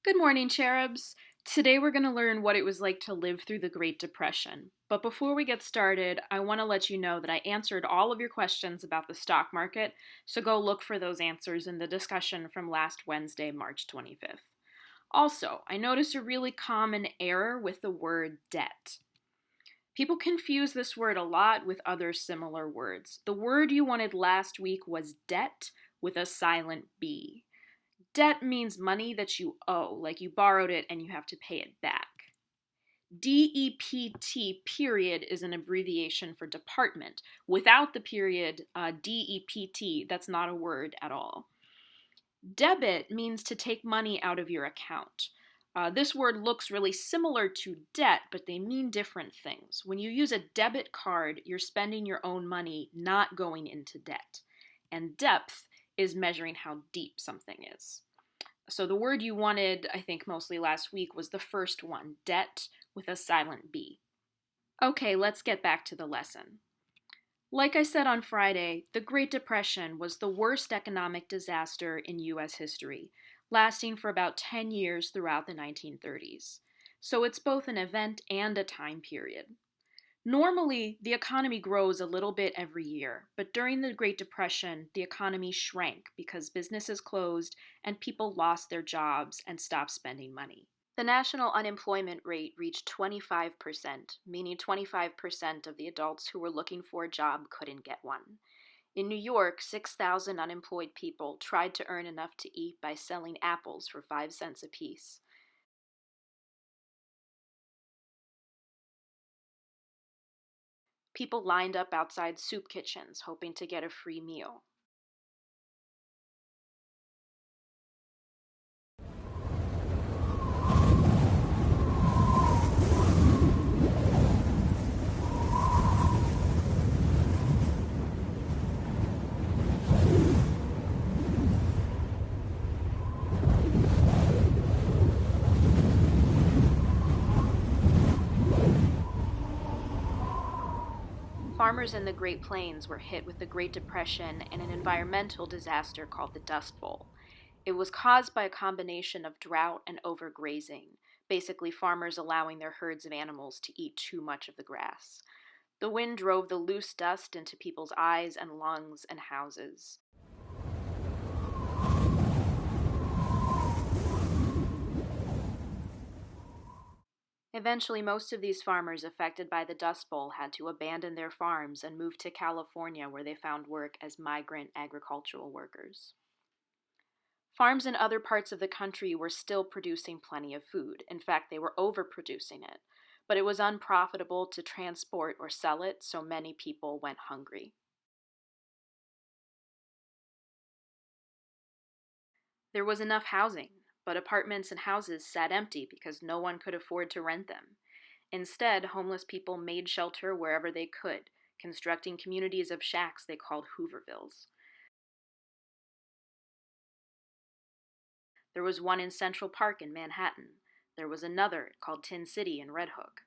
Good morning, cherubs. Today we're going to learn what it was like to live through the Great Depression. But before we get started, I want to let you know that I answered all of your questions about the stock market, so go look for those answers in the discussion from last Wednesday, March 25th. Also, I noticed a really common error with the word debt. People confuse this word a lot with other similar words. The word you wanted last week was debt with a silent B. Debt means money that you owe, like you borrowed it and you have to pay it back. DEPT period is an abbreviation for department. Without the period, DEPT, that's not a word at all. Debit means to take money out of your account. This word looks really similar to debt, but they mean different things. When you use a debit card, you're spending your own money, not going into debt. And depth is measuring how deep something is. So the word you wanted, I think, mostly last week was the first one, debt, with a silent B. Okay, let's get back to the lesson. Like I said on Friday, the Great Depression was the worst economic disaster in U.S. history, lasting for about 10 years throughout the 1930s. So it's both an event and a time period. Normally, the economy grows a little bit every year, but during the Great Depression, the economy shrank because businesses closed and people lost their jobs and stopped spending money. The national unemployment rate reached 25%, meaning 25% of the adults who were looking for a job couldn't get one. In New York, 6,000 unemployed people tried to earn enough to eat by selling apples for 5 cents apiece. People lined up outside soup kitchens hoping to get a free meal. Farmers in the Great Plains were hit with the Great Depression and an environmental disaster called the Dust Bowl. It was caused by a combination of drought and overgrazing, basically farmers allowing their herds of animals to eat too much of the grass. The wind drove the loose dust into people's eyes and lungs and houses. Eventually, most of these farmers affected by the Dust Bowl had to abandon their farms and move to California, where they found work as migrant agricultural workers. Farms in other parts of the country were still producing plenty of food. In fact, they were overproducing it. But it was unprofitable to transport or sell it, so many people went hungry. There was enough housing, but apartments and houses sat empty because no one could afford to rent them. Instead, homeless people made shelter wherever they could, constructing communities of shacks they called Hoovervilles. There was one in Central Park in Manhattan. There was another called Tin City in Red Hook.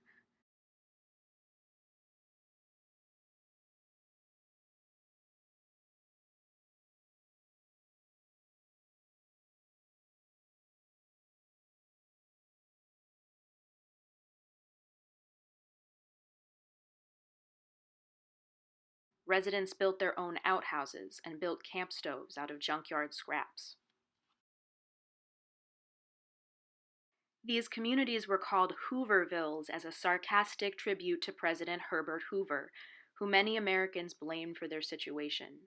Residents built their own outhouses and built camp stoves out of junkyard scraps. These communities were called Hoovervilles as a sarcastic tribute to President Herbert Hoover, who many Americans blamed for their situation.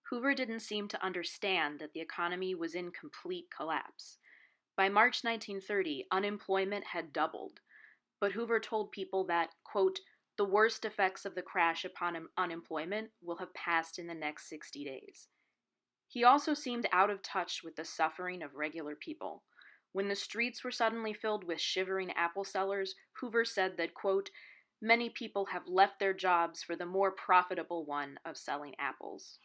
Hoover didn't seem to understand that the economy was in complete collapse. By March 1930, unemployment had doubled, but Hoover told people that, quote, the worst effects of the crash upon unemployment will have passed in the next 60 days. He also seemed out of touch with the suffering of regular people. When the streets were suddenly filled with shivering apple sellers, Hoover said that, quote, many people have left their jobs for the more profitable one of selling apples.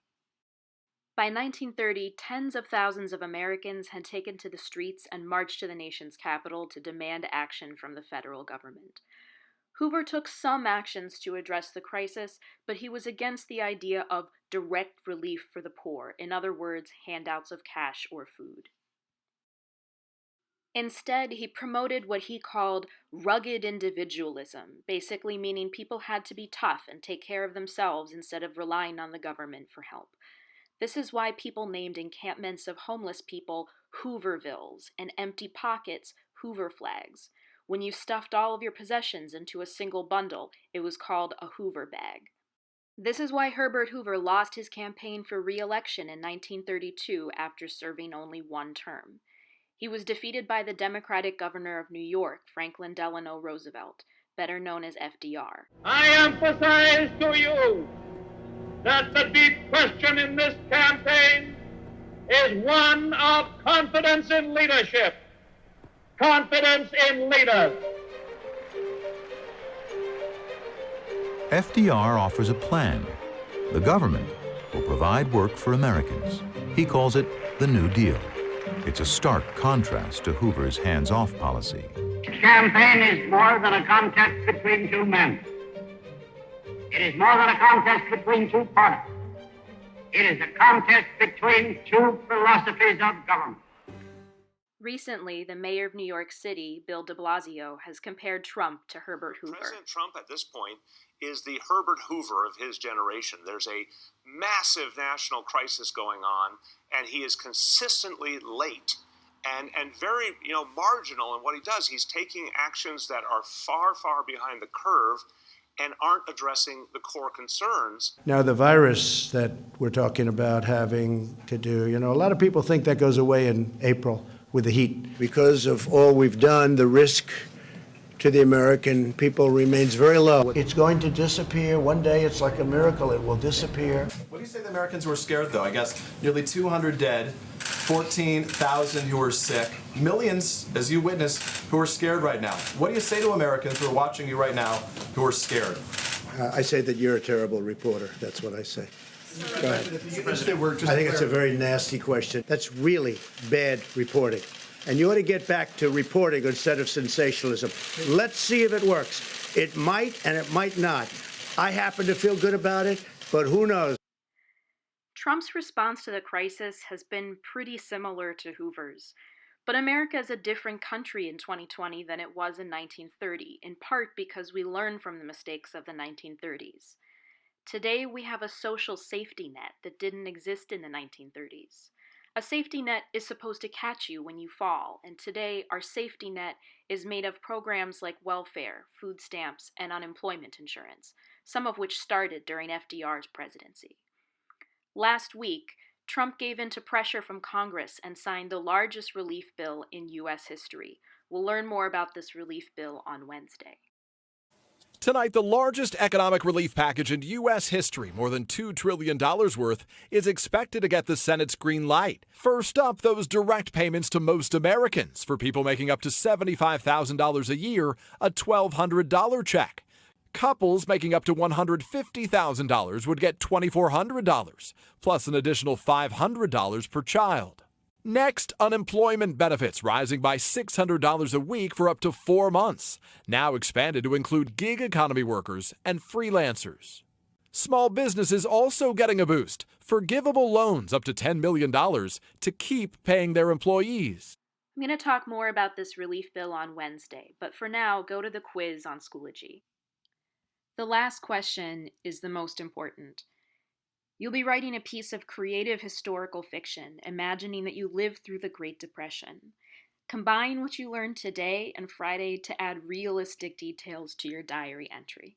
By 1930, tens of thousands of Americans had taken to the streets and marched to the nation's capital to demand action from the federal government. Hoover took some actions to address the crisis, but he was against the idea of direct relief for the poor, in other words, handouts of cash or food. Instead, he promoted what he called rugged individualism, basically meaning people had to be tough and take care of themselves instead of relying on the government for help. This is why people named encampments of homeless people Hoovervilles and empty pockets Hoover flags. When you stuffed all of your possessions into a single bundle, it was called a Hoover bag. This is why Herbert Hoover lost his campaign for re-election in 1932 after serving only one term. He was defeated by the Democratic governor of New York, Franklin Delano Roosevelt, better known as FDR. I emphasize to you that the deep question in this campaign is one of confidence in leadership, confidence in leaders. FDR offers a plan. The government will provide work for Americans. He calls it the New Deal. It's a stark contrast to Hoover's hands-off policy. This campaign is more than a contest between two men. It is more than a contest between two parties. It is a contest between two philosophies of government. Recently, the mayor of New York City, Bill de Blasio, has compared Trump to Herbert Hoover. President Trump at this point is the Herbert Hoover of his generation. There's a massive national crisis going on, and he is consistently late and very marginal in what he does. He's taking actions that are far, far behind the curve and aren't addressing the core concerns. Now, the virus that we're talking about having to do, a lot of people think that goes away in April with the heat. Because of all we've done, the risk to the American people remains very low. It's going to disappear. One day, it's like a miracle. It will disappear. What do you say the Americans were scared, though? I guess nearly 200 dead, 14,000 who are sick, millions, as you witnessed, who are scared right now. What do you say to Americans who are watching you right now who are scared? I say that you're a terrible reporter. That's what I say. Go ahead. I think it's a very nasty question. That's really bad reporting. And you ought to get back to reporting instead of sensationalism. Let's see if it works. It might and it might not. I happen to feel good about it, but who knows? Trump's response to the crisis has been pretty similar to Hoover's. But America is a different country in 2020 than it was in 1930, in part because we learned from the mistakes of the 1930s. Today, we have a social safety net that didn't exist in the 1930s. A safety net is supposed to catch you when you fall, and today our safety net is made of programs like welfare, food stamps, and unemployment insurance, some of which started during FDR's presidency. Last week, Trump gave in to pressure from Congress and signed the largest relief bill in U.S. history. We'll learn more about this relief bill on Wednesday. Tonight, the largest economic relief package in U.S. history, more than $2 trillion worth, is expected to get the Senate's green light. First up, those direct payments to most Americans. For people making up to $75,000 a year, a $1,200 check. Couples making up to $150,000 would get $2,400, plus an additional $500 per child. Next, unemployment benefits rising by $600 a week for up to 4 months, now expanded to include gig economy workers and freelancers. Small businesses also getting a boost, forgivable loans up to $10 million to keep paying their employees. I'm going to talk more about this relief bill on Wednesday, but for now, go to the quiz on Schoology. The last question is the most important. You'll be writing a piece of creative historical fiction, imagining that you lived through the Great Depression. Combine what you learned today and Friday to add realistic details to your diary entry.